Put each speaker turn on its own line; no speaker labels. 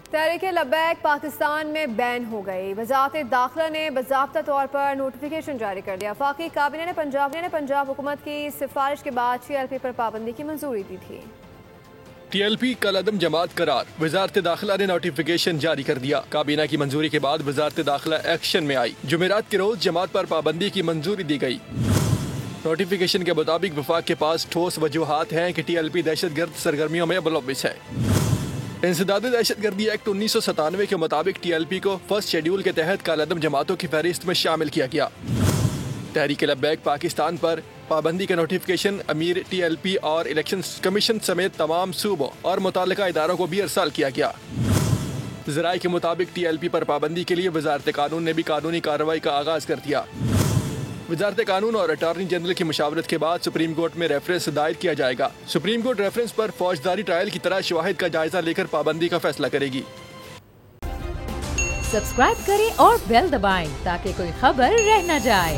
तहरीक लब्बैक पाकिस्तान में बैन हो गई। वज़ारत दाखिला ने बाज़ाब्ता तौर पर नोटिफिकेशन जारी कर दिया। वफाकी काबीना ने पंजाब हुकूमत की सिफारिश के बाद TLP पर पाबंदी की मंजूरी दी थी।
TLP कलअदम जमात करार, वज़ारत दाखिला ने नोटिफिकेशन जारी कर दिया। काबीना की मंजूरी के बाद वज़ारत दाखिला एक्शन में आई। जुमेरात के रोज जमात पर पाबंदी की मंजूरी दी गई। नोटिफिकेशन के मुताबिक वफाक के पास ठोस वजूहात हैं कि TLP दहशतगर्द सरगर्मियों में मुलव्विस है। इंसदादी दहशतगर्दी एक्ट 1997 के मुताबिक TLP को फर्स्ट शेड्यूल के तहत कलअदम जमातों की फहरिस्त में शामिल किया गया। तहरीक लब्बैक पाकिस्तान पर पाबंदी का नोटिफिकेशन अमीर TLP और इलेक्शन कमीशन समेत तमाम सूबों और मुताल्लिका इदारों को भी अरसाल किया गया। ज़राए के मुताबिक TLP पर पाबंदी के लिए वज़ारत कानून ने भी कानूनी कार्रवाई का आगाज कर दिया। वज़ारत कानून और अटॉर्नी जनरल की मुशावरत के बाद सुप्रीम कोर्ट में रेफरेंस दायर किया जाएगा। सुप्रीम कोर्ट रेफरेंस पर फौजदारी ट्रायल की तरह शवाहिद का जायजा लेकर पाबंदी का फैसला करेगी।
सब्सक्राइब करें और बेल दबाएं ताकि कोई खबर रह न जाए।